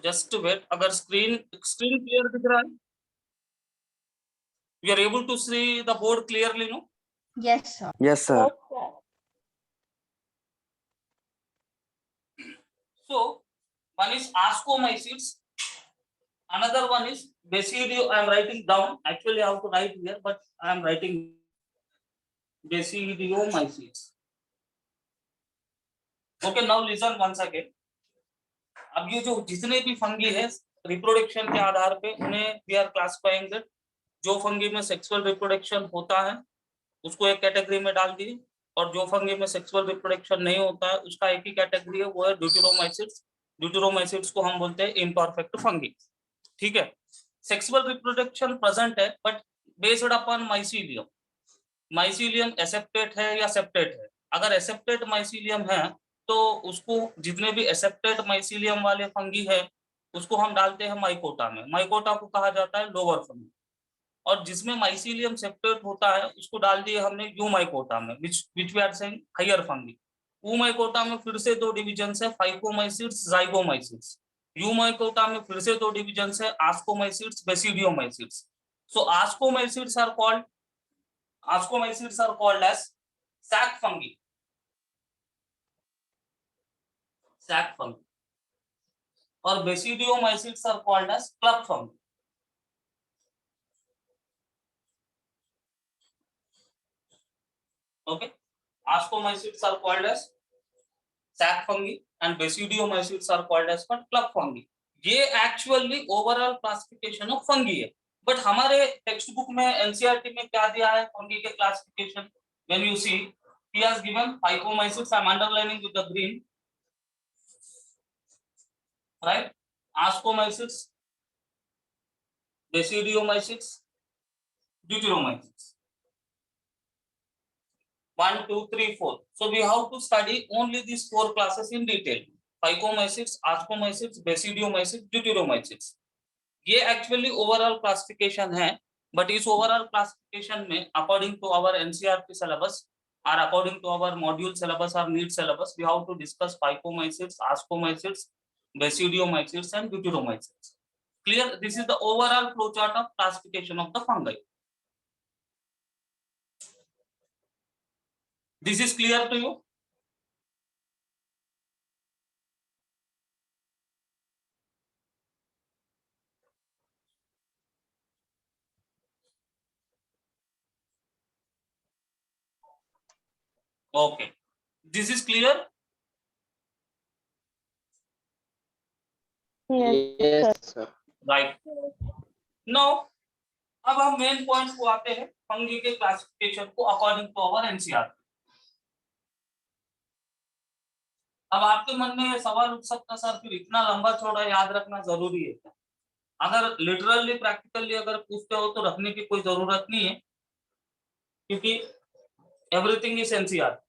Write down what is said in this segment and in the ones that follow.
Just wait, अगर screen screen clear दिख रहा है, you are able to see the board clearly, no? Yes, sir. Yes, sir. So one is ascomycetes, another one is basidio. I am writing down, actually I have to write here, but I am writing basidiomycetes. Okay, now listen once again. अब ये जो जितने भी fungi है reproduction के आधार पे उन्हें we are classifying that, जो फंगी में सेक्सुअल रिप्रोडक्शन होता है उसको एक कैटेगरी में डाल दिए, और जो फंगी में सेक्सुअल रिप्रोडक्शन नहीं होता है उसका एक ही कैटेगरी है, वो है ड्यूटेरोमाइसिट्स। ड्यूटेरोमाइसिट्स को हम बोलते हैं इम्परफेक्ट फंगी। ठीक है, सेक्सुअल रिप्रोडक्शन प्रेजेंट है but based upon mycelium. Mycelium aseptate है या सेप्टेट है? अगर एसेप्टेट माइसीलियम है तो उसको, जितने भी एसेप्टेट माइसीलियम वाले फंगी है उसको हम डालते हैं माइकोटा में। माइकोटा को कहा जाता है लोअर फंगी। और जिसमें माइसीलियम सेप्टेट होता है उसको डाल दिए हमने यूमाइकोटा में, which we are saying higher fungi. Eumycota में फिर से दो डिवीजन है, फाइकोमाइसिट्स, जाइगोमाइसिट्स। यूमाइकोटा में फिर से दो डिवीजन है, ascomycetes, basidiomycetes. So ascomycetes are called as sac fungi, sac fungi, और basidiomycetes are called as club fungi. Okay, ascomycetes are called as sac fungi and basidiomycetes are called as club fungi. ये actually overall classification of fungi है, but हमारे text book में NCERT में क्या दिया है fungi के classification? When you see, he has given Phycomycetes, I'm underlining with the green, right? Ascomycetes, Basidiomycetes, Deuteromycetes. 1, 2, 3, 4. So we have to study only these 4 classes in detail. Phycomycetes, Ascomycetes, Basidiomycetes, Deuteromycetes. ये actually overall classification है, but इस overall classification में according to our NCERT syllabus और according to our module syllabus और NEET syllabus, we have to discuss Phycomycetes, Ascomycetes, Basidiomycetes and Deuteromycetes. Clear? This is the overall flow chart of classification of the fungi. This is clear to you? Okay, this is clear. Yes, sir. Right. Now, अब हम main point को आते हैं fungi के classification को according to our NCERT. अब आपके मन में ये सवाल उठ सकता सर, फिर इतना लंबा चौड़ा याद रखना जरूरी है क्या? अगर लिटरली प्रैक्टिकली अगर पूछते हो तो रखने की कोई जरूरत नहीं है, क्योंकि एवरीथिंग इज एनसीईआरटी।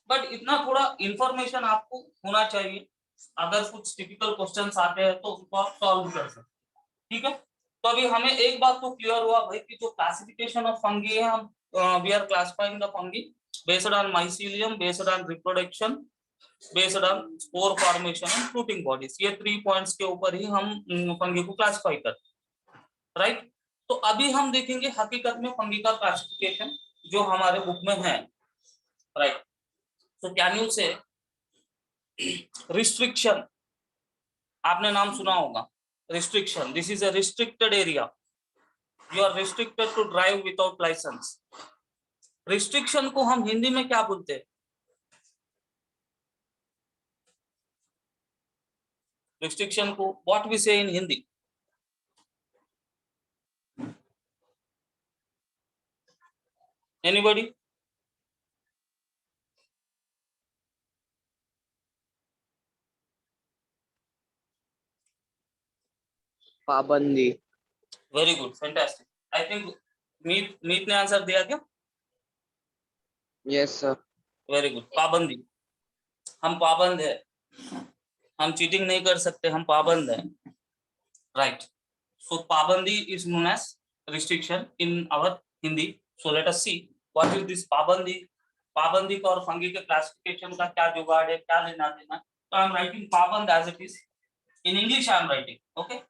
बट इतना थोड़ा इंफॉर्मेशन आपको होना चाहिए, अगर कुछ टिपिकल क्वेश्चंस आते हैं तो उसको आप सॉल्व कर सकते। ठीक है, तो अभी हमें एक बात तो क्लियर हुआ भाई कि जो क्लासिफिकेशन ऑफ फंगी है, हम we are classifying the fungi based on mycelium, based on reproduction, based on spore formation and fruiting bodies. ये 3 पॉइंट्स के ऊपर ही हम फंगी को क्लासिफाई करते हैं, राइट? तो अभी हम देखेंगे हकीकत में फंगी का क्लासिफिकेशन जो हमारे बुक में है, right? So can you say restriction? आपने नाम सुना होगा restriction. This is a restricted area. You are restricted to drive without license. Restriction को हम हिंदी में क्या बोलते हैं? Restriction को what we say in Hindi? Anybody? पाबंदी। Very good, fantastic. I think मीत ने आंसर दिया क्या? Yes, sir. Very good. पाबंदी, हम पाबंद है, हम चीटिंग नहीं कर सकते, हम पाबंद है, राइट? So पाबंदी is known as restriction in our Hindi. So let us see what is this पाबंदी. पाबंदी का और फंगी के क्लासिफिकेशन का क्या जुगाड़ है, क्या लेना देना? तो I am writing पाबंद as it is. In English I am writing, okay?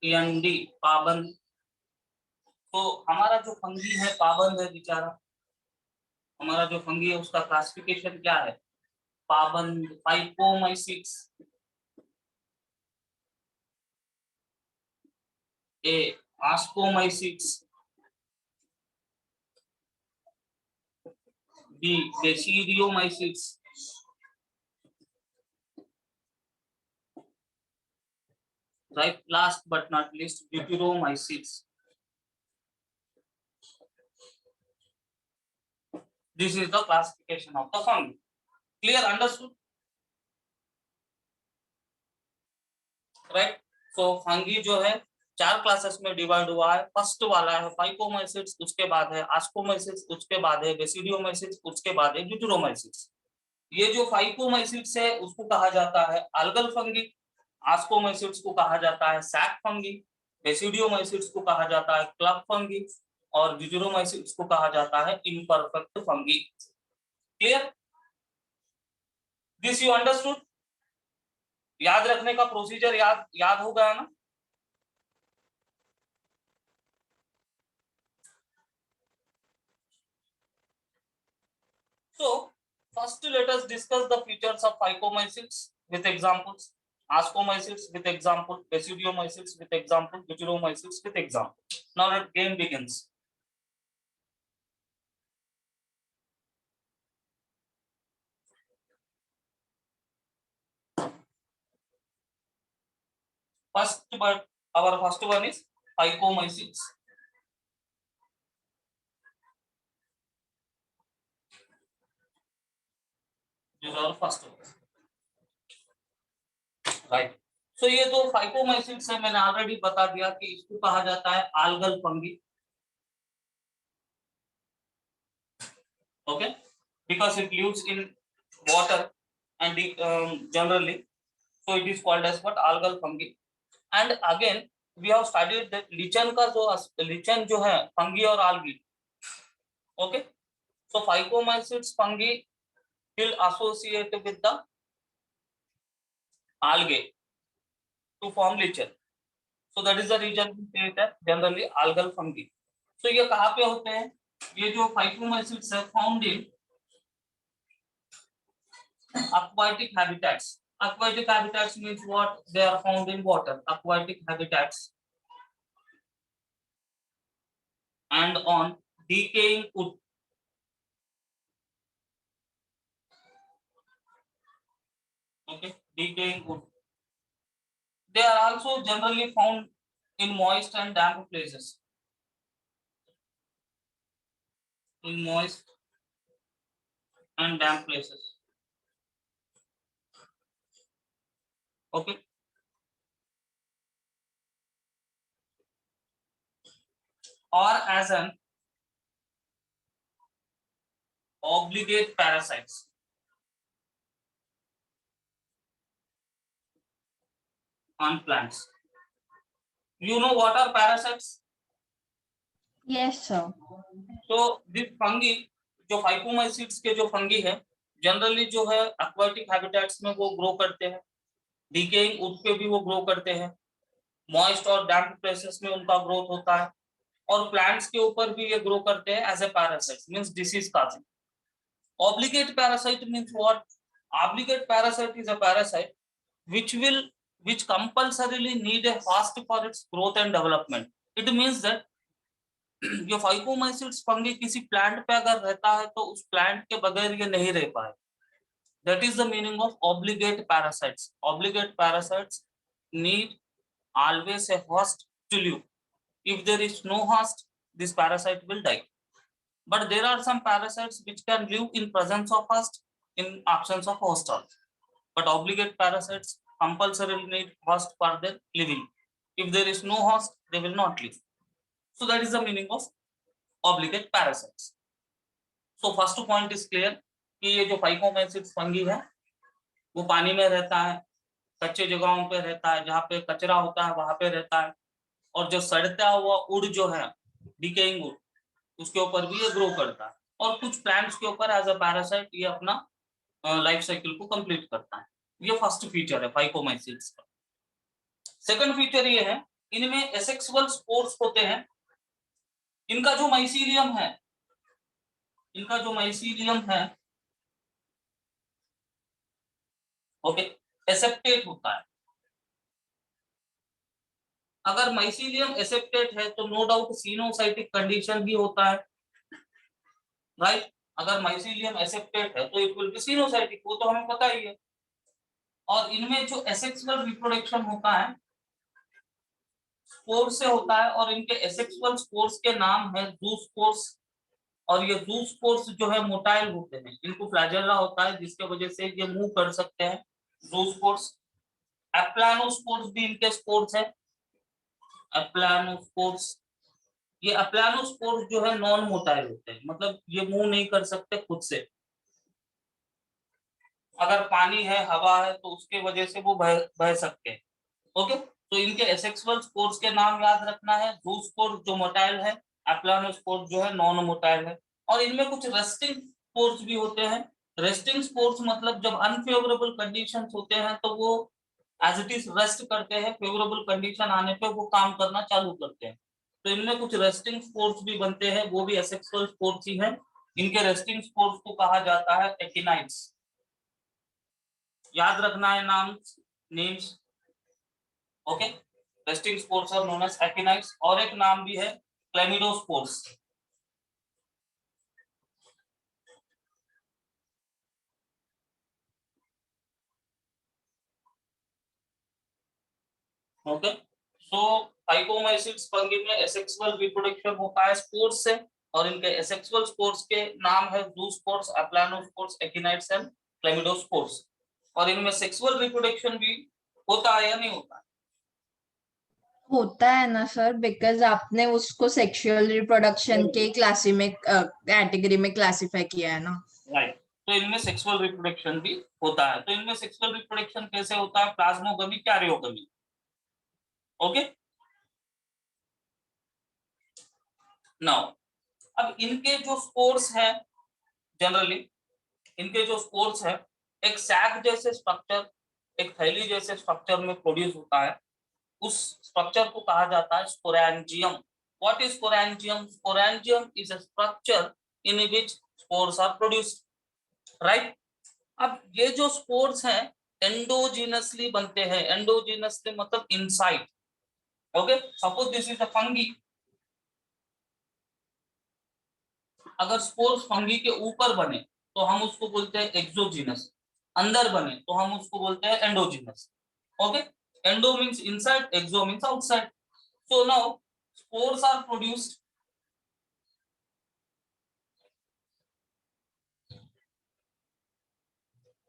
PABAND, पाबंद। तो हमारा जो फंगी है पाबंद है बेचारा, हमारा जो फंगी है उसका क्लासिफिकेशन क्या है? पाबंद, phycomycetes, A ascomycetes, B basidiomycetes, right? Last but not least, deuteromycetes. This is the classification of the fungi. Clear? Understood? Right? So fungi जो है 4 क्लासेस में डिवाइड हुआ है। फर्स्ट वाला है फाइकोमाइसिट्स, उसके बाद है आस्कोमाइसिट्स, उसके बाद है बेसिडियोमाइसिट्स, उसके बाद है ड्यूटेरोमाइसिट्स। ये जो फाइकोमाइसिट्स है उसको कहा जाता है algal फंगी, आस्कोमाइसिट्स को कहा जाता है सैक फंगी, बेसिडियोमाइसिट्स को कहा जाता है क्लब फंगी और ड्यूटेरोमाइसिट्स को कहा जाता है imperfect fungi. Clear? This you understood? याद रखने का प्रोसीजर याद हो गया ना? So first let us discuss the features of phycomycetes with examples, ascomycetes with example, basidiomycetes with example, deuteromycetes with example. Now the game begins. Our first one is phycomycetes. This is our first one. Right. So ये दो Phycomycetes है, मैंने already बता दिया कि इसको कहा जाता है algal fungi. Okay, because it lives in water and generally, so it is called as what? Algal fungi. And again we have studied that lichen का जो lichen जो है fungi और algae. Okay, so phycomycetes fungi will associate with the algae to form lichen. So that is the reason we say that generally algal fungi. So ये कहाँ पे होते हैं? ये जो phycomycetes है found in aquatic habitats. Aquatic habitats means what? They are found in water. Aquatic habitats and on decaying wood. Okay, decaying wood. They are also generally found in moist and damp places. In moist and damp places. Okay. Or as an obligate parasites. On plants. You know what are parasites? Yes, sir. So this fungi, जो Phycomycetes के जो fungi है generally जो है aquatic habitats में वो grow करते हैं, डिकेइंग वुड पे भी वो ग्रो करते हैं, मॉइस्ट और डैम्प प्लेसेस में उनका ग्रोथ होता है और प्लांट्स के ऊपर भी ये ग्रो करते हैं as a parasite, means disease causing. Obligate parasite means what? Obligate parasite is a parasite which compulsorily need a host for its growth and development. It means that ये फाइकोमाइसिट्स फंगी किसी plant पे अगर रहता है तो उस plant के बगैर ये नहीं रह पाए. That is the meaning of obligate parasites. Obligate parasites need always a host to live. If there is no host, this parasite will die. But there are some parasites which can live in presence of host, in absence of host also. But obligate parasites compulsorily need host for their living. If there is no host, they will not live. So that is the meaning of obligate parasites. So first point is clear कि ये जो Phycomycetes fungi है वो पानी में रहता है, कच्चे जगहों पे रहता है, जहाँ पे कचरा होता है वहां पे रहता है, और जो सड़ता हुआ वुड जो है डिकेइंग वुड उसके ऊपर भी ये ग्रो करता है, और कुछ प्लांट्स के ऊपर एज अ पैरासाइट ये अपना लाइफ साइकिल को कंप्लीट करता है। ये फर्स्ट फीचर है फाइकोमाइसीट्स का। सेकंड फीचर ये है, इनमें एसेक्सुअल स्पोर्स होते हैं। इनका जो माइसीलियम है, ओके, एसेप्टेट होता है। अगर माइसीलियम एसेप्टेट है तो नो डाउट सिनोसाइटिक कंडीशन भी होता है, राइट। अगर माइसीलियम एसेप्टेट है तो इट विल बी सिनोसाइटिक, वो तो हमें पता ही है। और इनमें जो एसेक्सुअल रिप्रोडक्शन होता है स्पोर्स से होता है, और इनके एसेक्सुअल स्पोर्स के नाम है ज़ूस्पोर्स। और ये ज़ूस्पोर्स जो है मोटाइल होते हैं, इनको फ्लैजेला होता है जिसके वजह से ये मूव कर सकते हैं, ज़ूस्पोर्स। एप्लानोस्पोर्स भी इनके स्पोर्स है, एप्लानोस्पोर्स। ये एप्लानोस्पोर्स जो है नॉन मोटाइल होते हैं, मतलब ये मूव नहीं कर सकते खुद से। अगर पानी है, हवा है, तो उसके वजह से वो बह सकते हैं। ओके, तो इनके एसेक्सुअल स्पोर्स के नाम याद रखना है, ज़ूस्पोर्स जो मोटाइल है, एप्लानोस्पोर्स जो है नॉन मोटाइल है। और इनमें कुछ रेस्टिंग स्पोर्स भी होते हैं। रेस्टिंग स्पोर्स मतलब जब अनफेवरेबल कंडीशंस होते हैं तो वो एज इट इज रेस्ट करते हैं, फेवरेबल कंडीशन आने पे वो काम करना चालू करते हैं। तो इनमें कुछ रेस्टिंग स्पोर्स भी बनते हैं, वो भी एसेक्सुअल स्पोर्स ही हैं। इनके रेस्टिंग स्पोर्स को कहा जाता है एकिनाइड्स। याद रखना है नाम, names, okay. Resting spores are known as akinetes. और एक नाम भी है chlamydospores. Okay, so phycomycetes fungi में एसेक्सुअल रिप्रोडक्शन होता है स्पोर्स से, और इनके एसेक्सुअल स्पोर्स के नाम है ज़ूस्पोर्स, एप्लानोस्पोर्स, एकिनाइड्स एंड क्लेमिडोस्पोर्स। और इनमें सेक्सुअल रिप्रोडक्शन भी होता है या नहीं होता है? होता है ना सर, बिकॉज आपने उसको सेक्सुअल रिप्रोडक्शन के क्लासी में कैटेगरी में क्लासिफाई किया है ना। राइट, तो इनमें सेक्सुअल रिप्रोडक्शन भी होता है। तो इनमें सेक्सुअल रिप्रोडक्शन कैसे होता है? प्लाज्मोगमी, कैरियोगमी। ओके, नाउ अब इनके जो स्पोर्स हैं, जनरली इनके जो स्पोर्स है, एक सैक जैसे स्ट्रक्चर, एक थैली जैसे स्ट्रक्चर में प्रोड्यूस होता है। उस स्ट्रक्चर को कहा जाता है sporangium. What is sporangium? Sporangium is a structure in which spores are produced, right. अब ये जो स्पोर्स हैं एंडोजीनसली बनते हैं। एंडोजीनसली मतलब inside. Okay, suppose this is a fungi. अगर स्पोर्स फंगी के ऊपर बने तो हम उसको बोलते हैं एक्सोजीनस, अंदर बने तो हम उसको बोलते हैं endogenous. Okay, endo means inside, exo means outside. So now spores are produced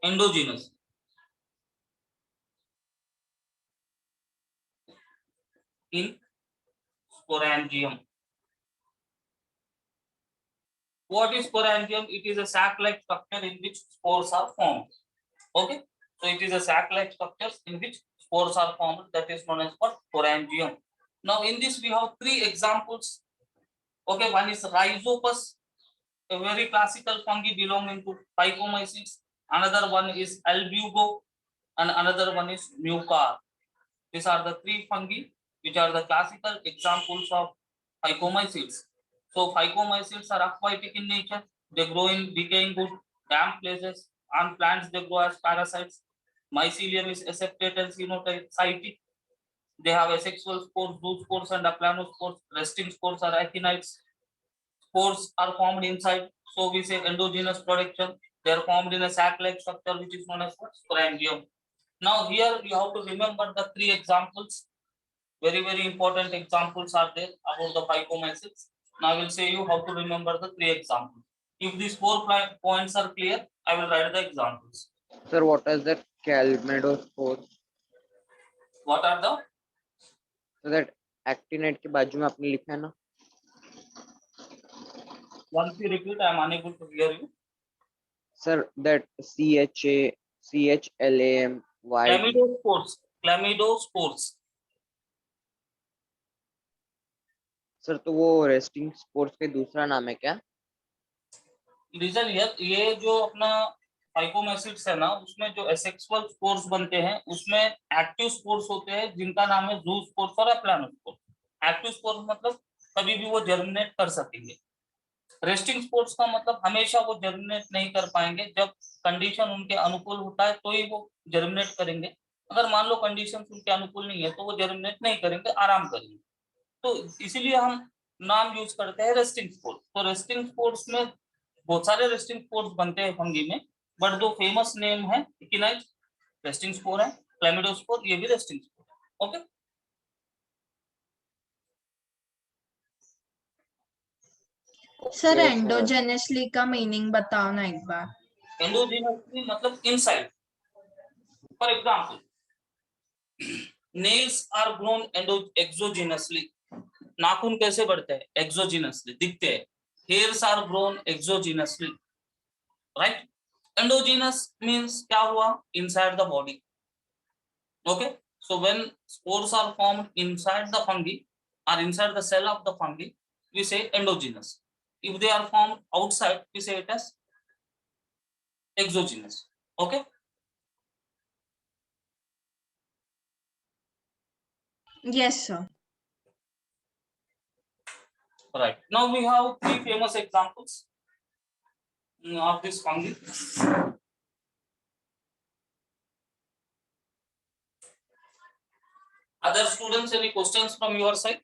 endogenous in sporangium. What is sporangium? It is a sac-like structure in which spores are formed. Okay, so it is a sac-like structure in which spores are formed, that is known as what? Sporangium. Now in this we have three examples. Okay, one is Rhizopus, a very classical fungi belonging to Phycomycetes. Another one is Albugo, and another one is Mucar. These are the three fungi which are the classical examples of Phycomycetes. So Phycomycetes are aquatic in nature. They grow in decaying wood, damp places. On plants they grow as parasites. Mycelium is aseptate and cenocytic. They have asexual spores, zoospores and aplanospores. Resting spores are actinides. Spores are formed inside. So we say endogenous production. They are formed in a sac-like structure which is known as sporangium. Now here you have to remember the three examples. Very important examples are there about the Phycomycetes. Now I will say you how to remember the three examples. If these four points are clear, I will write the examples. Sir, what is that calmadospore? What are the? So that actinide के बाजू में आपने लिखा है ना? Once you repeat, I am unable to hear you. Sir, that CHALAMY. Chlamydospores. Chlamydospores. Sir तो वो resting spores के दूसरा नाम है क्या? रीजन हियर, ये जो अपना फाइकोमेसिड्स है ना, उसमें जो एसेक्सुअल स्पोर्स बनते हैं उसमें एक्टिव स्पोर्स होते हैं जिनका नाम है जू स्पोर्स और एप्लानोस्पोर्स। एक्टिव स्पोर्स मतलब कभी भी वो जर्मिनेट कर सकेंगे। रेस्टिंग स्पोर्स का मतलब हमेशा वो जर्मिनेट नहीं कर पाएंगे, जब कंडीशन उनके अनुकूल होता है तो ही वो जर्मिनेट करेंगे। अगर मान लो कंडीशन उनके अनुकूल नहीं है तो वो जर्मिनेट नहीं करेंगे, आराम करेंगे। तो इसीलिए हम नाम यूज करते हैं रेस्टिंग स्पोर्स। तो रेस्टिंग स्पोर्स में बहुत सारे रेस्टिंग स्पोर्स बनते हैं फंगी में, बट जो फेमस नेम है इकिनाइज रेस्टिंग स्पोर है, क्लैमिडोस्पोर ये भी रेस्टिंग स्पोर है। Okay, sir Yes, sir. Endogenously का मीनिंग बताओ ना एक बार। एंडोजीनसली मतलब inside. For example, nails are grown exogenously. नाखून कैसे बढ़ते हैं? एक्सोजीनसली, दिखते हैं। Hairs are grown exogenously, right. Endogenous means क्या हुआ? Inside the body. Okay, so when spores are formed inside the fungi or inside the cell of the fungi, we say endogenous. If they are formed outside, we say it as exogenous. Okay, yes sir. right. Now we have three famous examples of this fungi. Other students, any questions from your side?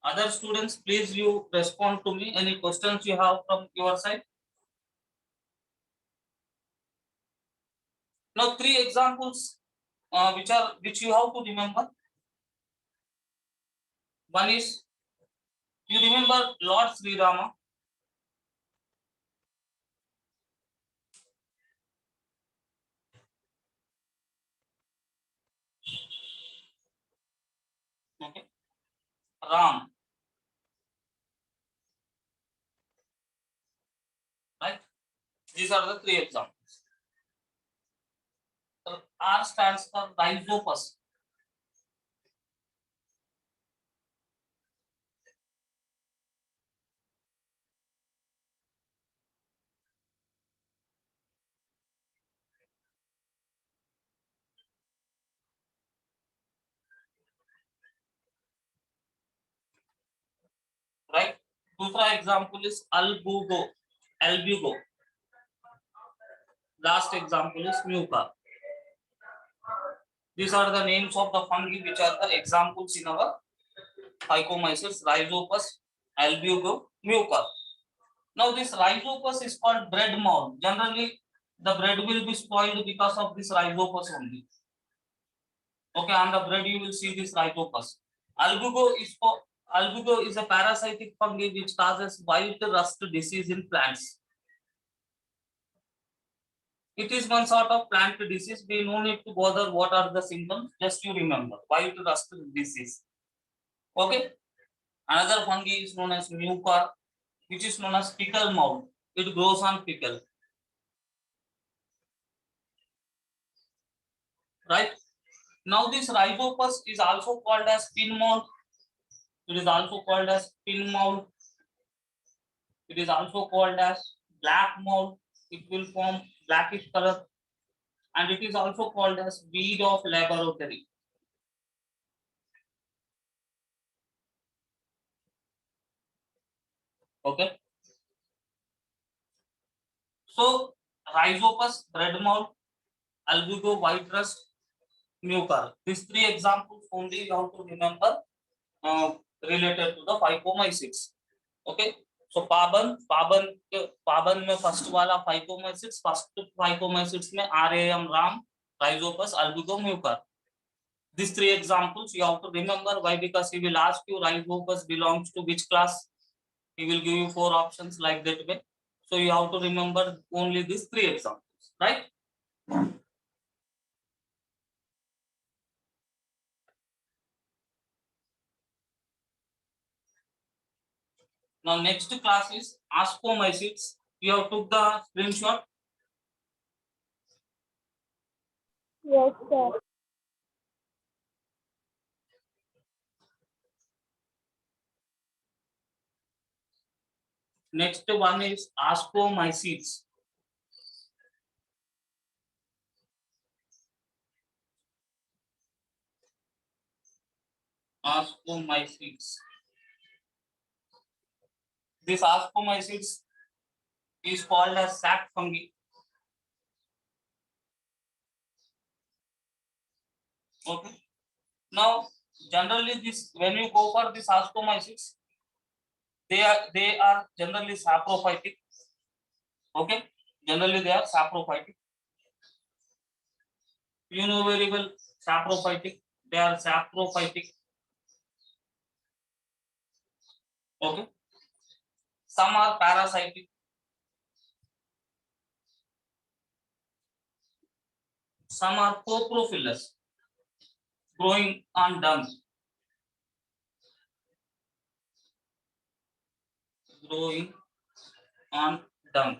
Other students, please you respond to me. Any questions you have from your side? Now three examples which you have to remember. One is, you remember Lord Sri Rama. Okay, Ram, right? These are the three examples. So R stands for rhizopus. Right? दूसरा example is albugo. Albugo. Last example is mucor. These are the names of the fungi which are the examples in our Phycomyces, Rhizopus, Albugo, mucor. Now this Rhizopus is called bread mold. Generally, the bread will be spoiled because of this Rhizopus only. Okay, on the bread you will see this Rhizopus. Albugo is a parasitic fungi which causes white rust disease in plants. It is one sort of plant disease. We no need to bother what are the symptoms. Just you remember white rust disease. Okay. Another fungi is known as mucor, which is known as pickle mold. It grows on pickle. Right. Now this Rhizopus is also called as pin mold. It is also called as pin mold. It is also called as black mold. It will form blackish color. And it is also called as weed of laboratory. Okay. So Rhizopus, bread mold, albugo, white rust, mucor. These three examples only you have to remember related to the Phycomyces. Okay. So पाबन में first वाला Phycomyces, first Phycomyces में RAM, ram, Rhizopus, albugo, mucor. These three examples you have to remember. Why? Because he will ask you Rhizopus belongs to which class. He will give you 4 options like that way. So you have to remember only these 3 examples, right? Now next class is Ascomycetes. You have took the screenshot. Yes, sir. Next one is ascomycetes. Ascomycetes. This ascomycetes is called as sac fungi. Okay. Now, generally, this when you go for this ascomycetes, they are generally saprophytic. Okay. Generally, they are saprophytic. You know very well, saprophytic. They are saprophytic. Okay. Some are parasitic. Some are coprophilous, growing on dung. Growing on dung.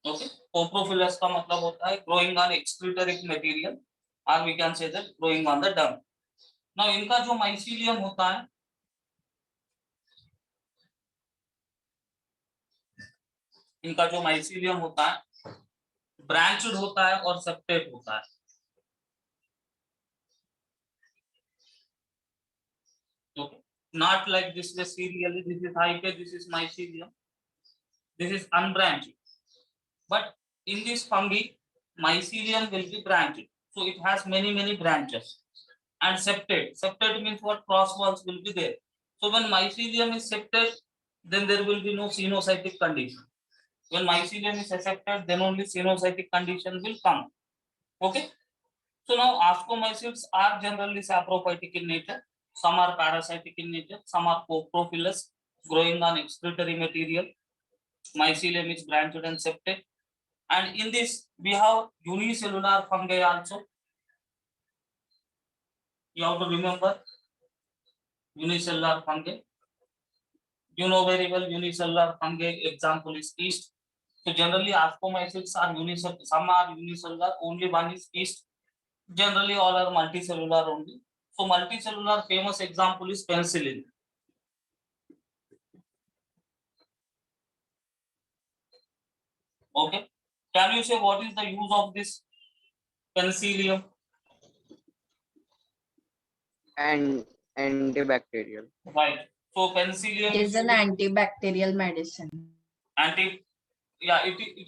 Okay. Coprophilous का मतलब होता है growing on excretory material, or we can say that growing on the dung. Now इनका जो mycelium होता है, इनका जो mycelium होता है ब्रांचड होता है और सेप्टेट होता है. Okay. Not like this way serially. This is hyphae, this is mycelium, this is unbranched. But in this fungi, mycelium will be branched, so it has many branches. And septate. Septate means what? Cross walls will be there. So when mycelium is septate, then there will be no cenocytic condition. When mycelium is aseptate, then only cenocytic condition will come. Okay. So now ascomycetes are generally saprophytic in nature. Some are parasitic in nature. Some are coprophilous, growing on excretory material. Mycelium is branched and septate. And in this, we have unicellular fungi also. You have to remember unicellular fungi. You know very well unicellular fungi. Example is yeast. So generally, ascomycetes are unicellular. Some are unicellular. Only one is yeast. Generally, all are multicellular only. So multicellular famous example is penicillin. Okay. Can you say what is the use of this penicillium? And antibacterial. Right. So penicillium It is an antibacterial medicine. It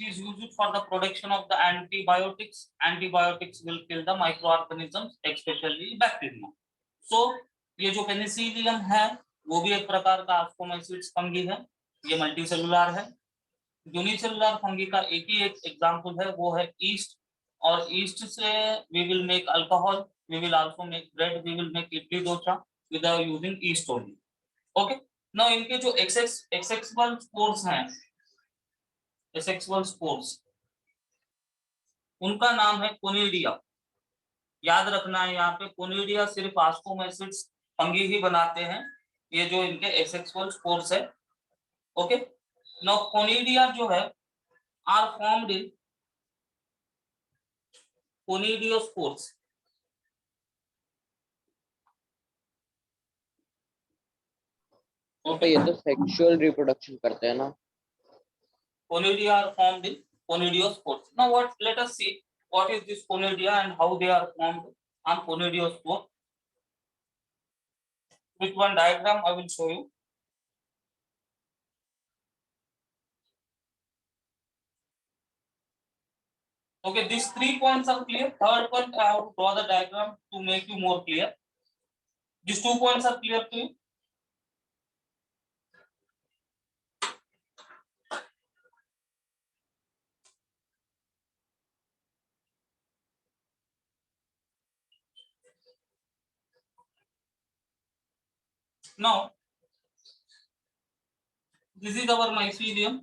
is used for the production of the antibiotics. Antibiotics will kill the microorganisms, especially bacteria. So ये जो Penicillium है वो भी एक प्रकार का ascomycetes fungi है. ये मल्टीसेलुलर है. यूनिसेलुलर फंगी का एक ही एक एग्जांपल है, वो है ईस्ट. और ईस्ट से we will make alcohol, we will also make bread, we will make idli dosa without using yeast only. Okay. Now इनके जो asexual spores हैं, asexual spores, उनका नाम है कोनिडिया. याद रखना है यहाँ पे कोनिडिया सिर्फ ascomycetes फंगी ही बनाते हैं, ये जो इनके asexual spores है. ओके. नाउ कोनिडिया जो है आर फॉर्म्ड इन कोनिडियोस्पोर्स. तो ये तो सेक्सुअल रिप्रोडक्शन करते हैं ना. Conidia are formed in conidiospores. Now let us see what is this conidia and how they are formed on conidiospore. With one diagram I will show you. Okay, these 3 points are clear. Third point I have to draw the diagram to make you more clear. These 2 points are clear to you. Now this is our mycelium.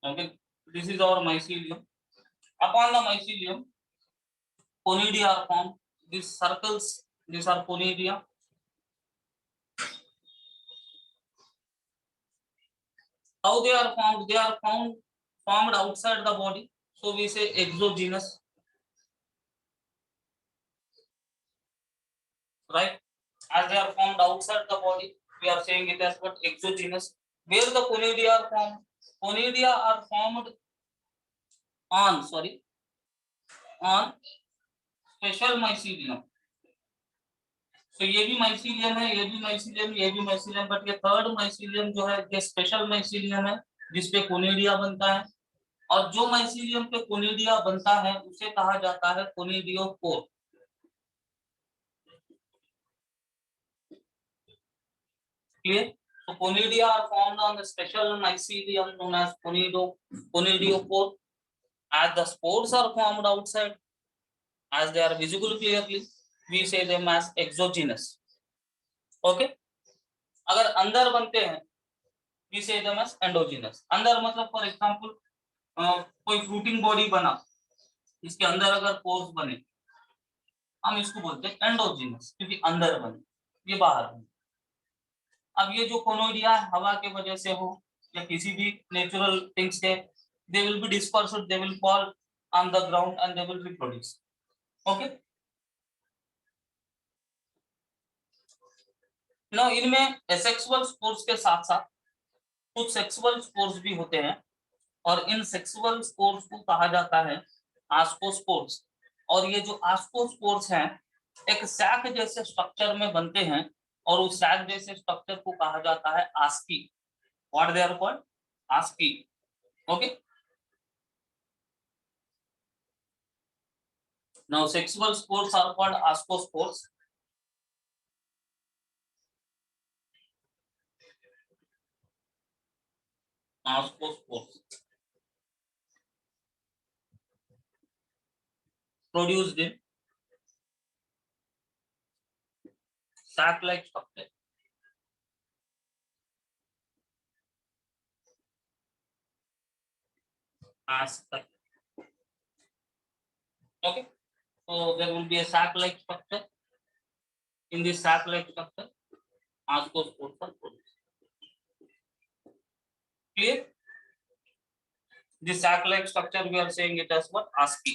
Okay, this is our mycelium. Upon the mycelium, conidia are formed. These circles, these are conidia. How they are formed? They are formed outside the body. so we say exogenous, right? As they are formed outside the body, we are saying it as what exogenous. Where the conidia are formed? Conidia are formed on special mycelium. तो ये भी mycelium है, ये भी mycelium, ये भी mycelium, but ये third mycelium जो है ये स्पेशल माइसीलियम है जिसपे कोनिडिया बनता है। और जो माइसीलियम पे कोनिडिया बनता है उसे कहा जाता है कोनिडियोकोर। Clear? So conidia are formed on the special mycelium known as conidiocore. As the spores are formed outside, as they are visible clearly, we say them as exogenous. Okay? अगर अंदर बनते हैं we say them as endogenous. अंदर मतलब for example कोई fruiting body बना, इसके अंदर अगर पोर्स बने, हम इसको बोलते हैं एंडोजिनस, क्योंकि अंदर बने, ये बाहर बने। अब ये जो कोनोडिया हवा के वजह से हो या किसी भी नेचुरल थिंग्स के, they will be dispersed, they will fall on the ground and they will reproduce. Okay, now इनमें एसेक्सुअल स्पोर्स के साथ साथ कुछ सेक्सुअल स्पोर्स भी होते हैं, और इन सेक्सुअल स्पोर्स को कहा जाता है आस्कोस्पोर्स। और ये जो आस्कोस्पोर्स हैं एक सैक जैसे स्ट्रक्चर में बनते हैं, और उस सैक जैसे स्ट्रक्चर को कहा जाता है asci. What they are called? Asci. Okay, now sexual spores are called ascospores. Ascospores produced in sac-like structure. Aspect. Okay, so there will be a sac-like structure. In this sac-like structure, ascospores are produced. Clear? This sac-like structure we are saying it as what? Asci.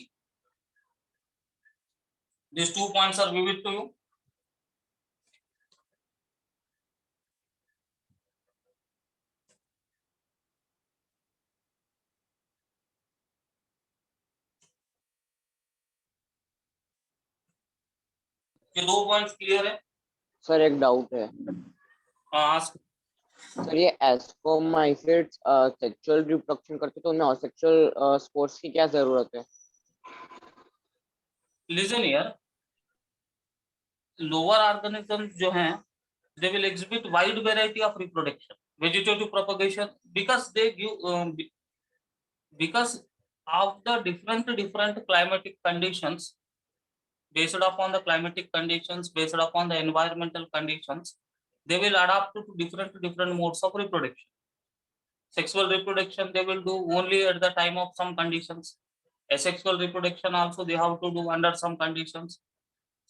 These 2 points are vivid to you. ये 2 points clear है? Sir एक doubt है ask. Sir, ये ascomycetes sexual reproduction करते तो उन्हें sexual spores की क्या जरूरत है? लिसन हियर, लोअर ऑर्गेनिजम्स जो हैं they will exhibit wide variety of reproduction, vegetative propagation, because they give because of the different climatic conditions. Based upon the climatic conditions, based upon the environmental conditions, they will adapt to different modes of reproduction. Sexual reproduction they will do only at the time of some conditions. Asexual reproduction also they have to do under some conditions.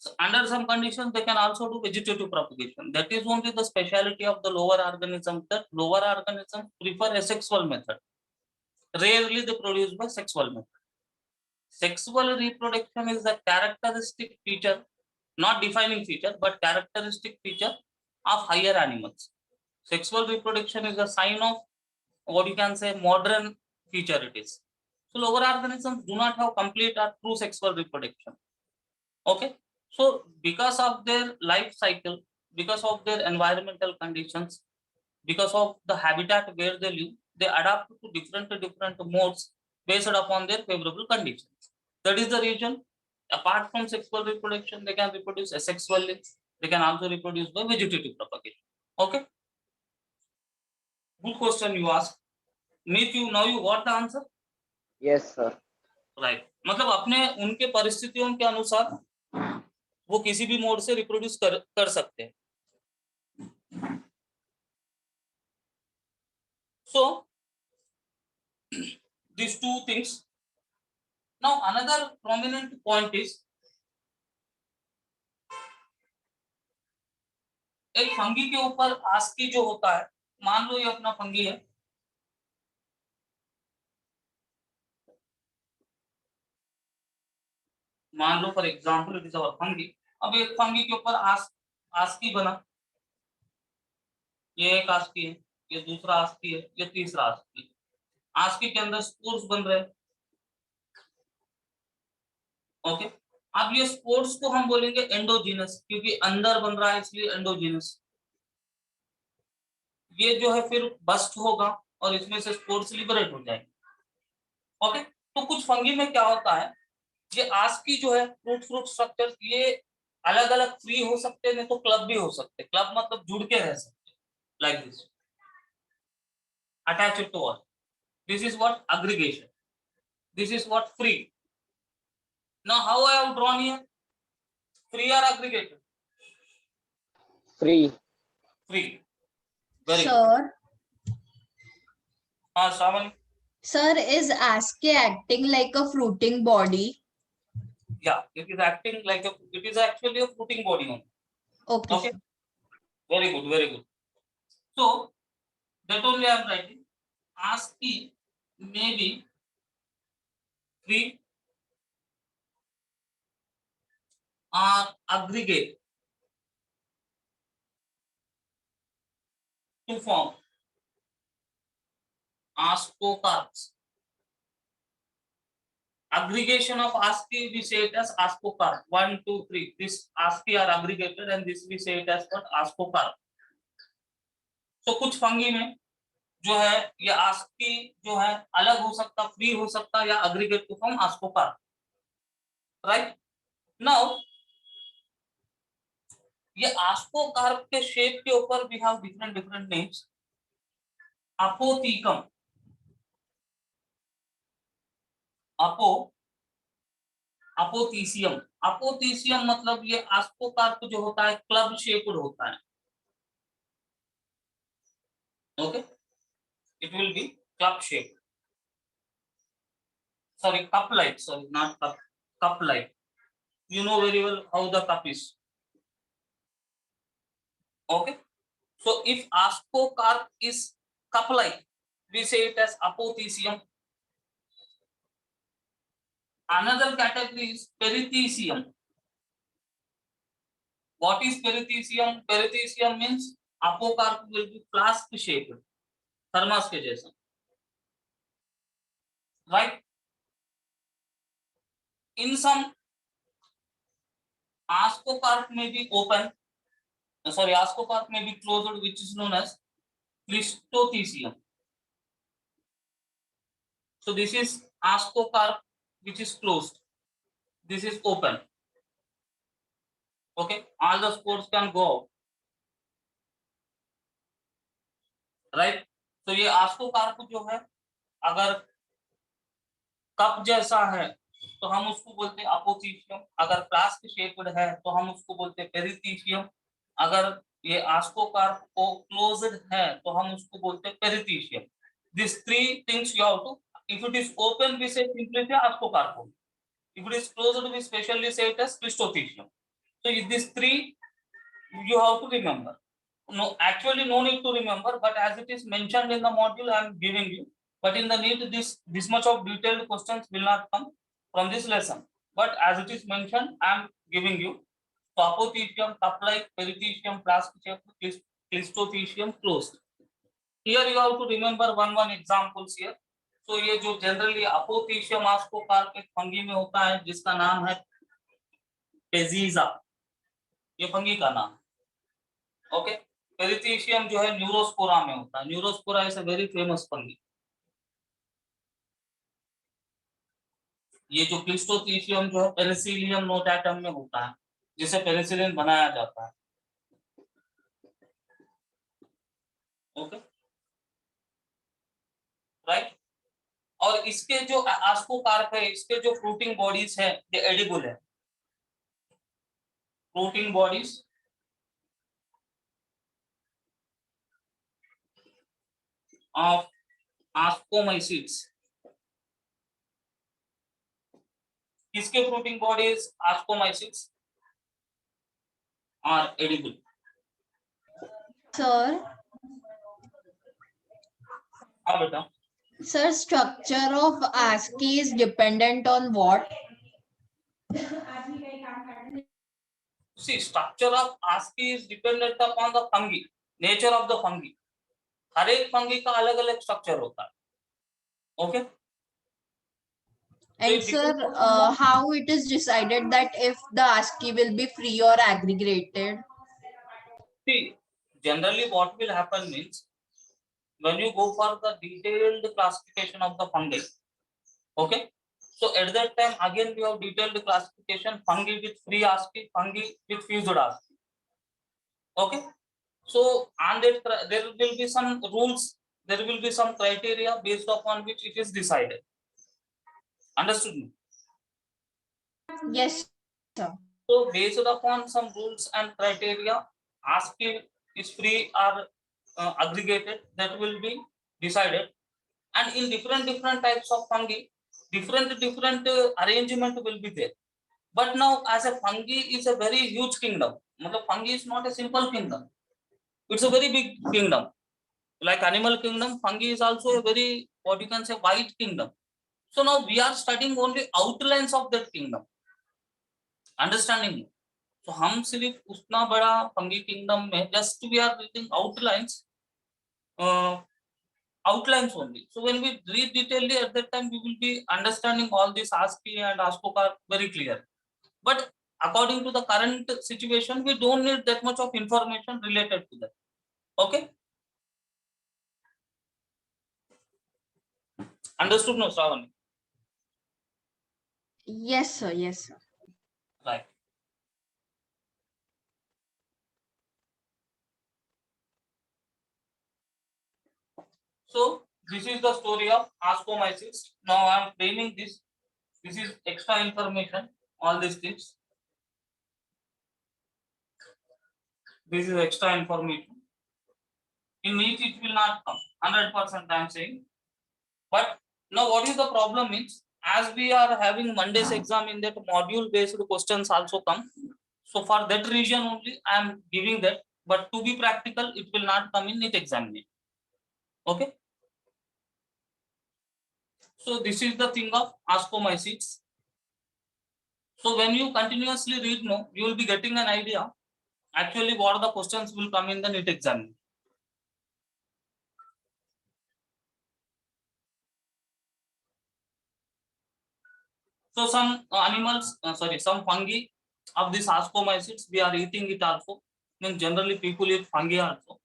So under some conditions they can also do vegetative propagation. That is only the speciality of the lower organisms, that lower organisms prefer asexual method. Rarely they produce by sexual method. Sexual reproduction is the characteristic feature, not defining feature, but characteristic feature of higher animals. Sexual reproduction is a sign of what you can say modern feature it is. So lower organisms do not have complete or true sexual reproduction. Okay, so because of their life cycle, because of their environmental conditions, because of the habitat where they live, they adapt to different modes based upon their favorable conditions. That is the reason, apart from sexual reproduction, they can reproduce asexually. They can also reproduce by vegetative propagation. Okay, good question you asked. Meet you now you got the answer. Yes sir. Right, मतलब अपने उनके परिस्थितियों के अनुसार वो किसी भी mode से रिप्रोड्यूस कर सकते हैं। So these 2 things. Now another prominent point is, एक फंगी के ऊपर आस्की जो होता है, मान लो ये अपना फंगी है, मान लो for example it is our fungi. अब एक फंगी के ऊपर आस्की बना, ये एक आस्की है, ये दूसरा आस्की है, ये तीसरा आस्की है। आस्की के अंदर स्पोर्स बन रहे हैं। ओके, अब ये स्पोर्स को हम बोलेंगे एंडोजीनस, क्योंकि अंदर बन रहा है इसलिए एंडोजीनस। ये जो है फिर बस्ट होगा और इसमें से स्पोर्स लिबरेट हो जाएंगे। ओके, तो कुछ फंगी में क्या होता है, ये आस्की जो है फ्रूट स्ट्रक्चर, ये अलग अलग फ्री हो सकते हैं, नहीं तो क्लब भी हो सकते हैं। क्लब मतलब जुड़ के रह सकते हैं, like this, attached to all. This is what aggregation, this is what free. Now how I have drawn here, free or aggregated? Free. Free. Very good. Sir, Shravani? sir, is ASCII acting like a fruiting body? Yeah, it is acting like it is actually a fruiting body only. Okay. Okay, very good, very good. So that only I am writing. ASCII may be free or aggregate to form ascocarps. Aggregation of ASCII we say it as ascocarp. 1, 2, 3. This ASCII are aggregated and this we say it as what ascocarp. So कुछ fungi में जो है ये ASCII जो है अलग हो सकता, फ्री हो सकता, या aggregate to form ascocarp, right. Now ये आस्कोकार्प के शेप के ऊपर we have different names. Apothecium, apothecium. अपोथीसियम मतलब ये आस्कोकार्प जो होता है क्लब शेप्ड होता है। Okay, it will be club shape, sorry, cup like, sorry, not cup like. You know very well how the cup is. Okay, so if ascocarp is cup like, we say it as apothecium. Another category is perithecium. What is perithecium? Perithecium means apocarp will be flask shaped, thermos के जैसा, right? In some, ascocarp may be open, sorry, ascocarp may be closed, which is known as Clistothecium. So this is ascocarp which is closed, this is open. Okay, all the spores can go out, right? तो ये आस्कोकार्प जो है अगर cup जैसा है तो हम उसको बोलते हैं अपोथीसियम, अगर फ्लास्क शेप्ड है तो हम उसको बोलते हैं पेरिथीसियम, अगर ये आस्कोकार्प को क्लोज्ड है तो हम उसको बोलते हैं पेरिथीसियम। These three things you have to, if it is open we say simply ascocarp, if it is closed we specially say it as Clistothecium. So these three you have to remember. No, actually no need to remember, but as it is mentioned in the module I am giving you, but in the need this much of detailed questions will not come from this lesson, but as it is mentioned I am giving you. So apothecium, cup-like, perithecium, flask-shaped, Clistothecium, closed. Here you have to remember one examples here. So ये जो generally apothecium ascocarp एक fungi में होता है जिसका नाम है पेजीजा, ये फंगी का नाम। ओके, पेरिथीसियम जो है न्यूरोस्पोरा में होता है, Neurospora is a very famous fungi. ये जो क्लिस्टोथीसियम जो है पेनिसिलियम नोटाटम में होता है, जिसे पेनिसिलिन बनाया जाता है। Okay, right. और इसके जो आस्कोकार्प है, इसके जो फ्रूटिंग बॉडीज है ये एडिबल है, फ्रूटिंग बॉडीज of ascomycetes. किसके fruiting bodies ascomycetes are edible? Sir, हाँ बेटा, sir, structure of ASCII is dependent on what? See, structure of ASCII is dependent upon the fungi, nature of the fungi. हर एक fungi का अलग अलग structure होता है. Okay. And sir, how it is decided that if the ASCII will be free or aggregated? See, generally what will happen means when you go for the detailed classification of the fungi, okay, so at that time again we have detailed classification, fungi with free ASCII, fungi with fused ASCII. Okay, so and there will be some rules, there will be some criteria based upon which it is decided. Understood me? Yes, sir. So based upon some rules and criteria, ASCII is free or aggregated, that will be decided. And in different types of fungi, different arrangement will be there. But now as a fungi is a very huge kingdom. Matlab fungi is not a simple kingdom. It's a very big kingdom. Like animal kingdom, fungi is also a very, what you can say, wide kingdom. So now we are studying only outlines of that kingdom. Understanding me? So हम सिर्फ उतना बड़ा fungi kingdom में just we are reading outlines, outlines only. So when we read detailedly at that time, we will be understanding all this ASCII and ASCOCAR very clear. But according to the current situation, we don't need that much of information related to that. Okay? Understood, no, Shravani? Yes, sir. Yes, sir. Right. So this is the story of ascomyces. Now I am claiming this. This is extra information. All these things. This is extra information. In which it will not come. 100% I am saying. But now what is the problem means? As we are having Monday's exam, in that module based questions also come. So for that reason only I am giving that. But to be practical, it will not come in NEET examination. Okay. So this is the thing of ascomyces. So when you continuously read, no, you will be getting an idea actually what the questions will come in the NEET exam. So some animals, some fungi of this ascomyces, we are eating it also. I mean, generally people eat fungi also.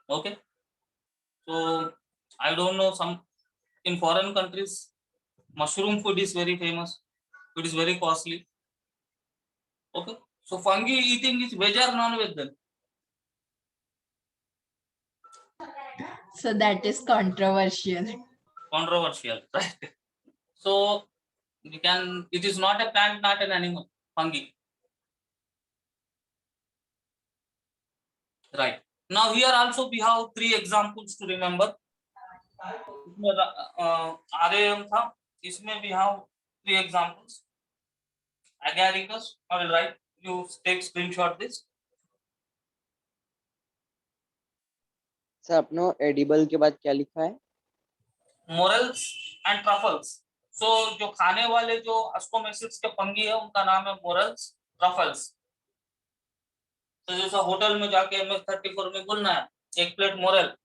Okay. So I don't know, some in foreign countries, mushroom food is very famous. It is very costly. Okay. So fungi eating is veg or non-veg then? So that is controversial. Controversial, right? So you can, it is not a plant, not an animal, fungi. Right. Now here also we have 3 examples to remember. RAM था, इसमें we have 3 examples. Agaricus, I will write, you take screenshot this. Sir अपनो edible के बाद क्या लिखा है? Morels and truffles. So जो खाने वाले जो ascomyces के फंगी है उनका नाम है morels, truffles. तो जैसा होटल में जाके MS34 में बोलना है 1 प्लेट मोरल.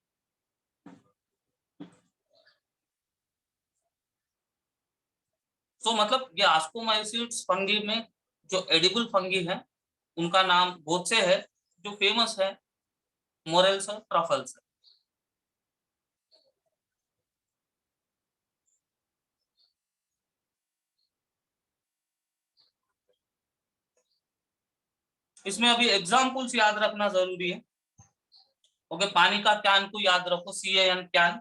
तो मतलब ये ascomyces फंगी में जो एडिबल फंगी है उनका नाम बहुत से है, जो फेमस है मोरेल्स और ट्रफल्स है. इसमें अभी एग्जाम्पल्स याद रखना जरूरी है. ओके, पानी का कैन को याद रखो, CAN can.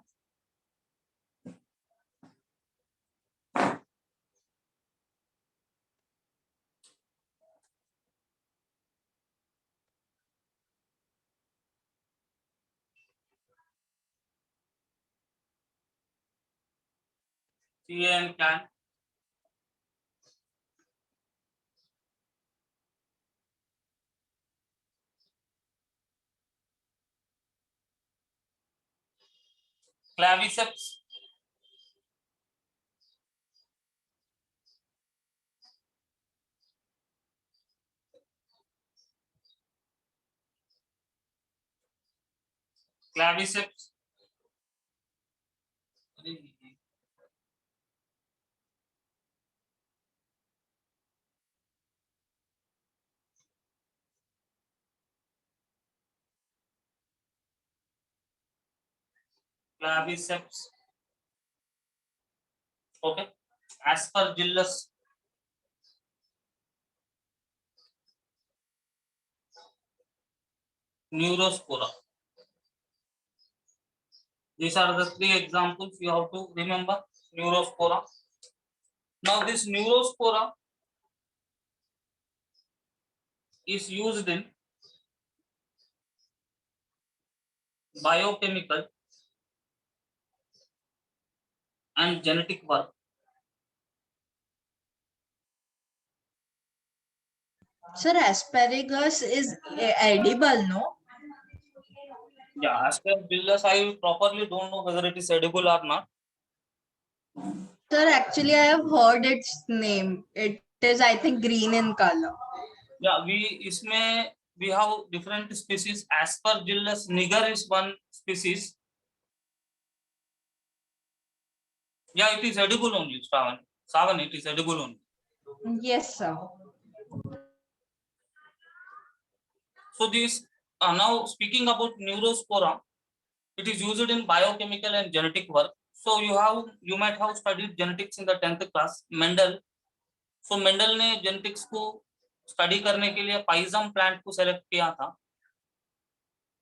CAN can. क्लैविसेप्स. Claviceps. Claviceps. Okay. Aspergillus. Neurospora. These are the three examples you have to remember. Neurospora. Now this neurospora is used in biochemical and genetic work. Sir, asparagus is edible, no? Yeah, aspergillus, I properly don't know whether it is edible or not. Sir, actually, I have heard its name. It is, I think, green in color. Yeah, we have different species. Aspergillus niger is one species. Yeah, it is edible only, Shravan. Savan, it is edible only. Yes, sir. So this now speaking about neurospora, it is used in biochemical and genetic work. So you might have studied genetics in the 10th class. Mendel. So Mendel ने genetics को study करने के लिए पाइजम plant को select किया था.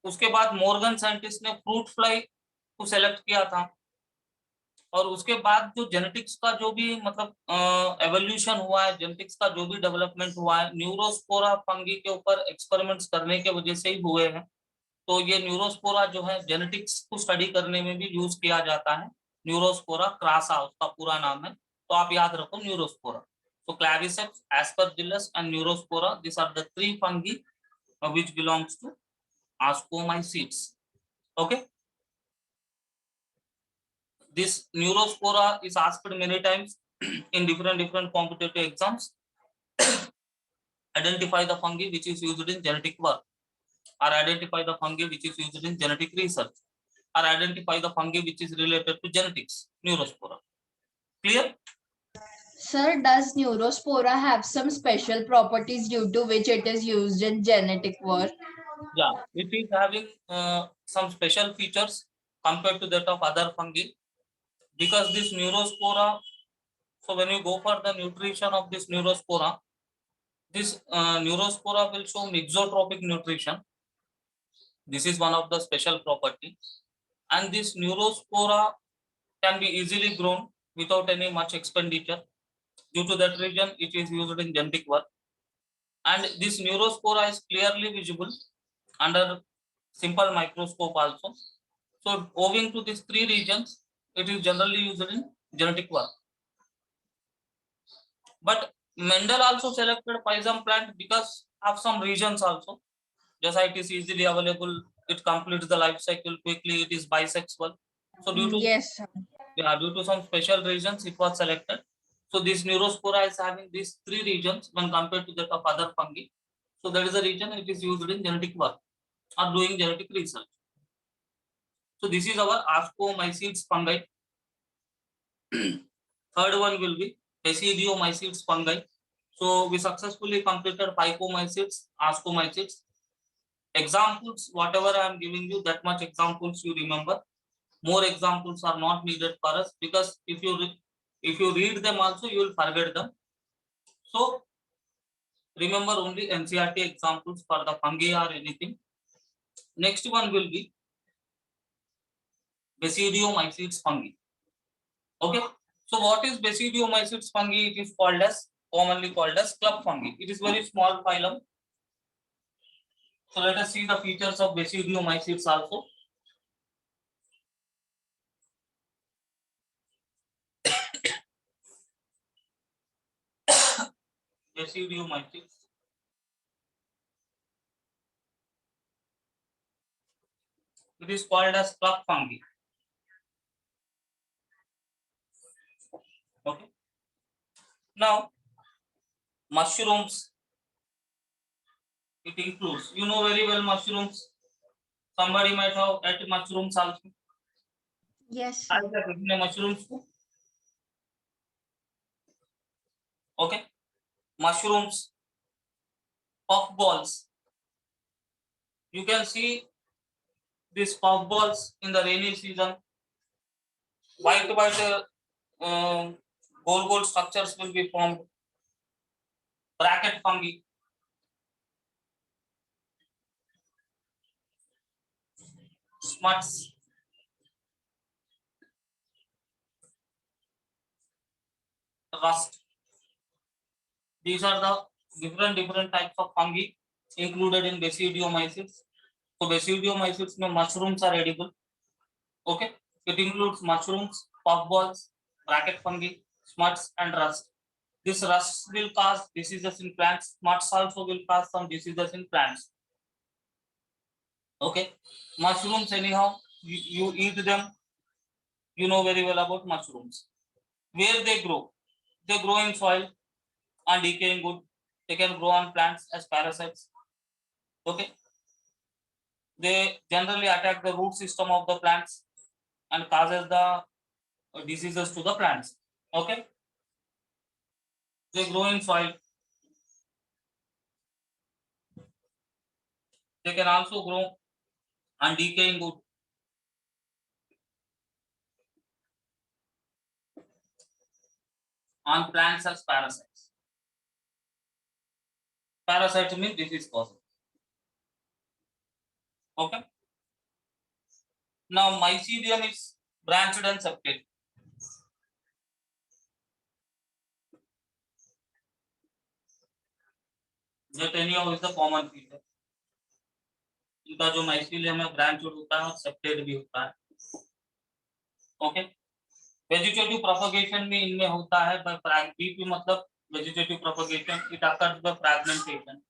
उसके बाद मॉर्गन साइंटिस्ट ने फ्रूट फ्लाई को सेलेक्ट किया था. और उसके बाद जो जेनेटिक्स का जो भी मतलब एवोल्यूशन हुआ है, जेनेटिक्स का जो भी डेवलपमेंट हुआ है, न्यूरोस्पोरा फंगी के ऊपर एक्सपेरिमेंट्स करने के वजह से ही हुए हैं. तो ये न्यूरोस्पोरा जो है जेनेटिक्स को स्टडी करने में भी यूज किया जाता है. न्यूरोस्पोरा क्रासा उसका पूरा नाम है, तो आप याद रखो Neurospora. So Claviceps, Aspergillus and Neurospora, these are the three fungi which belongs to Ascomycetes. Okay. This Neurospora is asked many times in different competitive exams. Identify the fungi which is used in genetic work, or identify the fungi which is used in genetic research, or identify the fungi which is related to genetics. Neurospora. Clear? Sir, does Neurospora have some special properties due to which it is used in genetic work? Yeah, it is having some special features compared to that of other fungi, because this Neurospora, so when you go for the nutrition of this Neurospora will show mixotropic nutrition. This is one of the special property, and this Neurospora can be easily grown without any much expenditure. Due to that reason, it is used in genetic work, and this Neurospora is clearly visible under simple microscope also. So owing to these three regions, it is generally used in genetic work. But Mendel also selected Pisum plant because of some reasons also. Just it is easily available, it completes the life cycle quickly, it is bisexual. So Yes, sir. due to some special reasons, it was selected. So this Neurospora is having these three regions when compared to that of other fungi. So that is the reason it is used in genetic work or doing genetic research. So this is our Ascomycetes fungi. Third one will be Basidiomycetes fungi. So we successfully completed Phycomycetes, Ascomycetes. Examples, whatever I am giving you, that much examples you remember. More examples are not needed for us, because if you read them also, you will forget them. So remember only NCERT examples for the fungi or anything. Next one will be Basidiomycetes fungi. Okay. So what is Basidiomycetes fungi? It is commonly called as club fungi. It is very small phylum. So let us see the features of Basidiomycetes also. Basidiomycetes. It is called as club fungi. Okay. Now, mushrooms. It includes, you know very well mushrooms. somebody might have ate mushrooms also. Yes, खाए sir. क्या कितने mushrooms को? Okay, mushrooms, puff balls. You can see these puff balls in the rainy season. White gold structures will be formed. Bracket fungi. Smuts. Rust. These are the different types of fungi included in basidiomycetes. So basidiomycetes में mushrooms are edible. Okay, it includes mushrooms, puffballs, bracket fungi, smuts, and rust. This rust will cause diseases in plants. Smuts also will cause some diseases in plants. Okay, mushrooms anyhow, you eat them. You know very well about mushrooms. Where they grow in soil and decaying wood. They can grow on plants as parasites. Okay, they generally attack the root system of the plants and causes the diseases to the plants. Okay, they grow in soil. They can also grow on decaying wood. On plants as parasites. Parasites means disease causing. Okay. Now mycelium is branched and septate. That anyhow is the common feature. इनका जो mycelium है branch होता है और septate भी होता है. Okay, vegetative propagation में इनमें होता है बाय बीपी मतलब vegetative propagation. It occurs by fragmentation.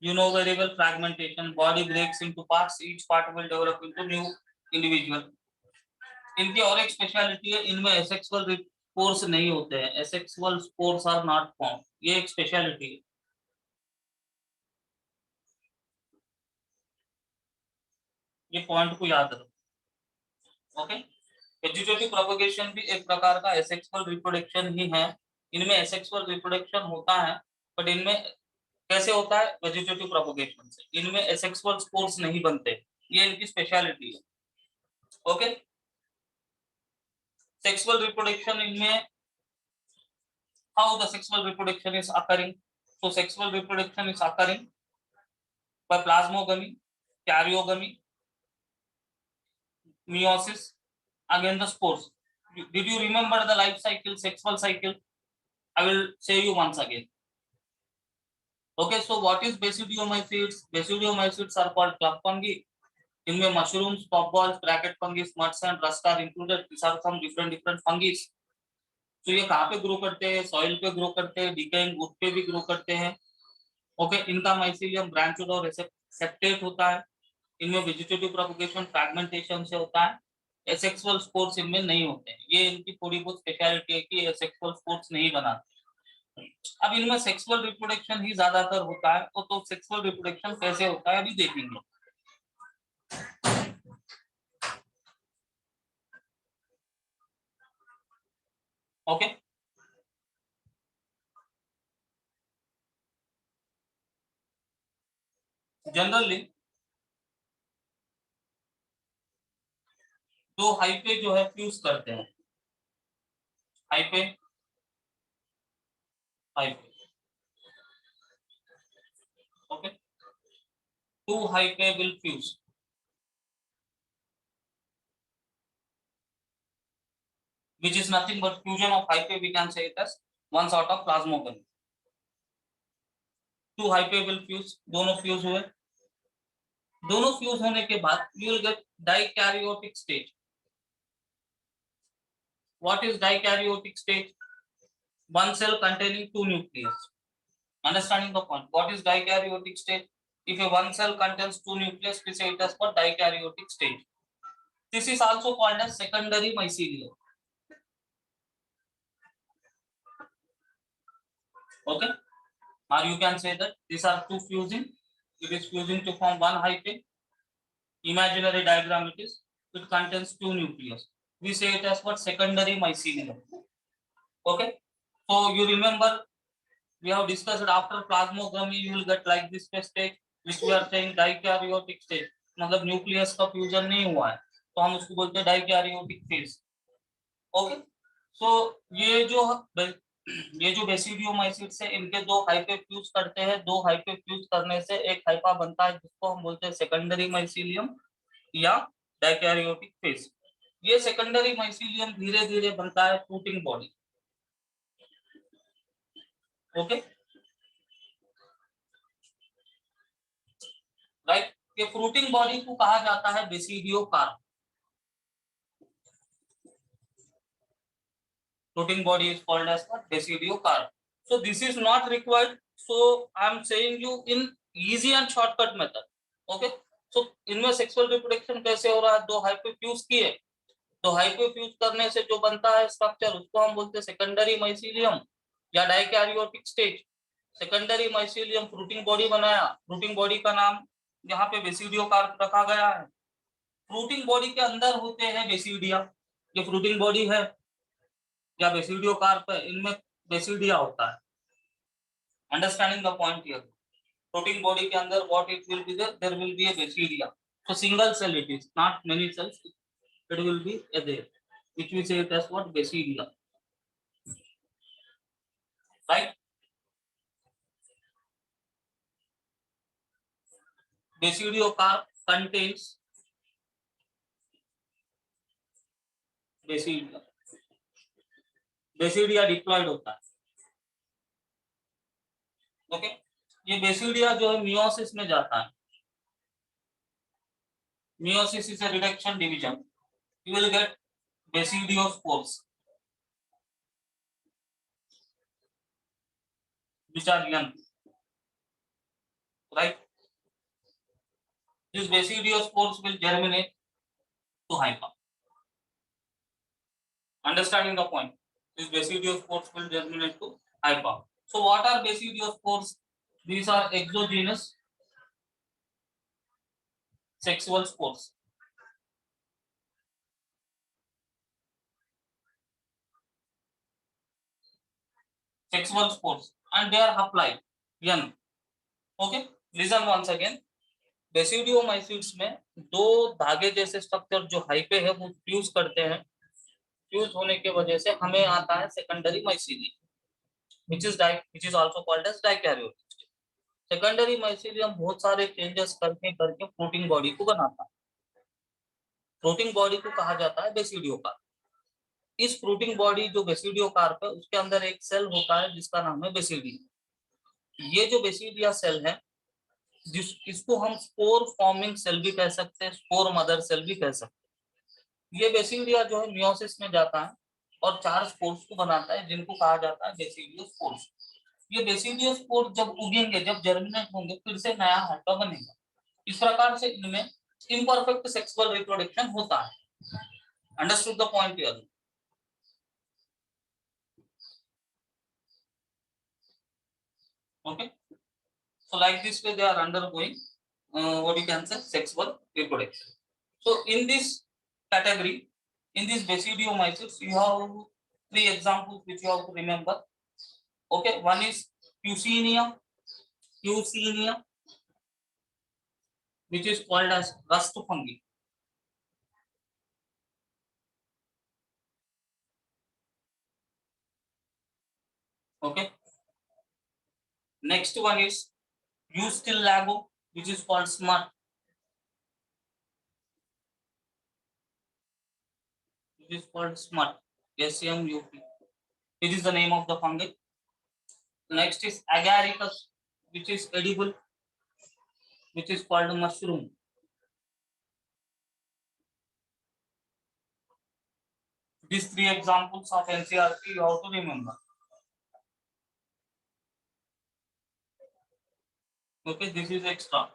You know very well fragmentation. Body breaks into parts. Each part will develop into new individual. इनकी और एक स्पेशलिटी है, इनमें एसेक्सुअल स्पोर्स नहीं होते हैं. Asexual spores are not form. ये एक स्पेशलिटी है. ये पॉइंट को याद रखो. ओके, वेजिटेटिव प्रोपगेशन भी एक प्रकार का एसेक्सुअल रिप्रोडक्शन ही है. इनमें एसेक्सुअल रिप्रोडक्शन होता है, बट इनमें कैसे होता है? वेजिटेटिव प्रोपगेशन से. इनमें एसेक्सुअल स्पोर्स नहीं बनते. ये इनकी स्पेशलिटी है. ओके, sexual reproduction इनमें how the sexual reproduction is occurring. So sexual reproduction is occurring by plasmogamy, karyogamy, meiosis, again the spores. Did you remember the life cycle, sexual cycle? I will say you once again. Okay, so what is basidiomycetes? Basidiomycetes are called club fungi. इनमें mushrooms, puffballs, bracket fungi, smuts and rust are included. These are some different fungi. तो ये कहाँ पे grow करते हैं? Soil पे grow करते हैं, डिकेइंग वुड पे भी ग्रो करते हैं. ओके, इनका माइसीलियम ब्रांचड और सेप्टेट होता है. इनमें वेजिटेटिव प्रोपगेशन फ्रैगमेंटेशन से होता है. एसेक्सुअल स्पोर्स इनमें नहीं होते हैं. ये इनकी थोड़ी बहुत स्पेशलिटी है कि एसेक्सुअल स्पोर्स नहीं बनाते. अब इनमें सेक्सुअल रिप्रोडक्शन ही ज्यादातर होता है. तो सेक्सुअल रिप्रोडक्शन कैसे होता है अभी देखेंगे. ओके, जनरली दो हाइफे जो है फ्यूज करते हैं. Hyphae hyphae. Okay, two hyphae will fuse. Which is nothing but fusion of hyphae. We can say it as one sort of plasmogamy. Two hyphae will fuse. दोनों fuse हुए. दोनों fuse होने के बाद you will get dikaryotic stage. What is dikaryotic stage? One cell containing two nucleus. Understanding the point. What is dikaryotic stage? If a one cell contains two nucleus, we say it as for dikaryotic stage. This is also called as secondary mycelium. Okay, or you can say that these are two fusing it is fusing to form one hyphae. Imaginary diagram it is. It contains two nucleus. We say it as what? Secondary mycelium. Okay. So you remember we have discussed after plasmogamy you will get like this stage, which we are saying dikaryotic stage. मतलब nucleus का fusion नहीं हुआ है तो हम उसको बोलते हैं डाइकैरियोटिक फेज. ओके. सो ये जो बेसिडियोमाइसिट्स है इनके दो हाइपे फ्यूज करते हैं. दो हाइपे फ्यूज करने से एक हाइपा बनता है जिसको हम बोलते हैं सेकेंडरी माइसिलियम या डाइकैरियोटिक फेज. ये सेकेंडरी माइसिलियम धीरे धीरे बनता है फ्रूटिंग बॉडी. ओके. राइट. ये फ्रूटिंग बॉडी को कहा जाता है basidiocarp. Fruiting body is called as what? Basidiocarp. So this is not required. So I am saying you in easy and shortcut method. Okay. So इनमें sexual reproduction कैसे हो रहा है? दो हाइपोफ्यूज किए. तो हाइपोफ्यूज करने से जो बनता है स्ट्रक्चर उसको हम बोलते हैं सेकेंडरी माइसिलियम या dikaryotic stage. Secondary mycelium fruiting body बनाया. फ्रूटिंग बॉडी का नाम यहाँ पे बेसिडियोकार्प रखा गया है. फ्रूटिंग बॉडी के अंदर होते हैं बेसिडिया. ये फ्रूटिंग बॉडी है या बेसिडियोकार्प है, इनमें बेसिडिया होता है. Understanding the point here. Fruiting body के अंदर what it will be there will be a basidia. So single cell it is not many cells. It will be a there which we say it as what? Basidia. Right. Basidiocarp contains basidia. Basidia diploid होता है. Okay. ये basidia जो है meiosis में जाता है. Meiosis is a reduction division. You will get basidiospores which are young. Right. These basidiospores will germinate to hypa. Understanding the point. These basidiospores will germinate to hypa. So what are basidiospores? These are exogenous sexual spores. Sexual spores and they are haploid young. Okay. Listen once again. बेसिडियोमाइसिट्स में दो धागे जैसे structure जो हाइपे है वो fuse करते हैं. Fuse होने की वजह से हमें आता है secondary mycelium which is also called as dikaryotic. Secondary mycelium बहुत सारे चेंजेस करके करके फ्रूटिंग बॉडी को बनाता है. फ्रूटिंग बॉडी को कहा जाता है बेसिडियोकार्प. इस फ्रूटिंग बॉडी जो बेसिडियोकार्प है उसके अंदर एक सेल होता है जिसका नाम है बेसिडिया. ये जो बेसिडिया सेल है इसको हम स्पोर फॉर्मिंग सेल भी कह सकते हैं, स्पोर मदर सेल भी कह सकते हैं. ये बेसिडिया जो है मियोसिस में जाता है और चार स्पोर्स को बनाता है जिनको कहा जाता है बेसिडियोस्पोर्स. ये बेसिडियोस्पोर जब उगेंगे, जब जर्मिनेट होंगे, फिर से नया हाइपा बनेगा. इस प्रकार से इनमें इम्परफेक्ट सेक्सुअल रिप्रोडक्शन होता है. Understood the point here. Okay. So like this way they are undergoing what you can say sexual reproduction. So in this category, in this basidiomycetes, you have three examples which you have to remember. Okay, one is Puccinia, which is called as rust fungi. Okay. Next one is Eustillago, which is called smut. It is called smut. SMUT. It is the name of the fungi. Next is Agaricus, which is edible, which is called mushroom. These three examples of NCERT you have to remember. Okay, this is extra.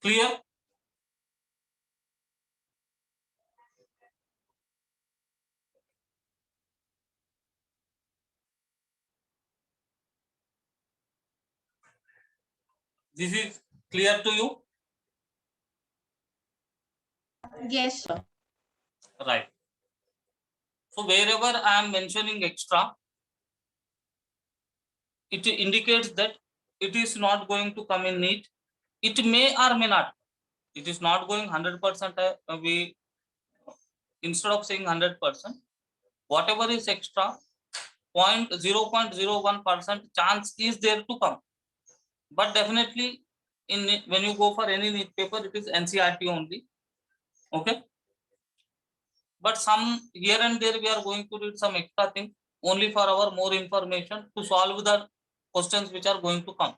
Clear? This is clear to you? Yes, sir. Right. So wherever I am mentioning extra, it indicates that it is not going to come in NEET. It may or may not. It is not going 100%. We, instead of saying 100%, whatever is extra, 0.01% chance is there to come. But definitely, when you go for any NEET paper, it is NCERT only. Okay. But some here and there we are going to read some extra thing only for our more information to solve the questions which are going to come.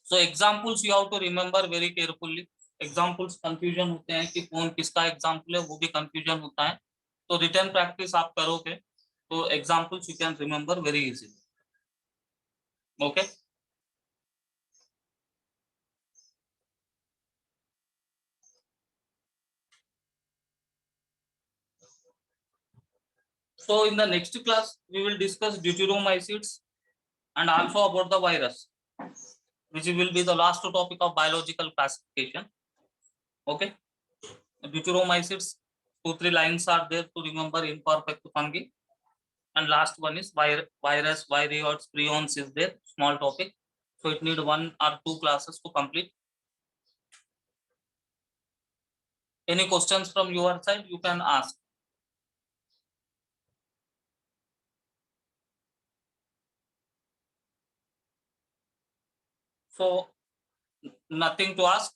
So examples you have to remember very carefully. Examples confusion होते हैं कि कौन किसका example है, वो भी confusion होता है. तो written practice आप करोगे तो examples you can remember very easily. Okay. So in the next class we will discuss deuteromycetes and also about the virus, which will be the last topic of biological classification. Okay. Deuteromycetes, 2-3 lines are there to remember imperfect fungi. And last one is virus, viroids, prions is there, small topic. So it need 1 or 2 classes to complete. Any questions from your side, you can ask. So nothing to ask.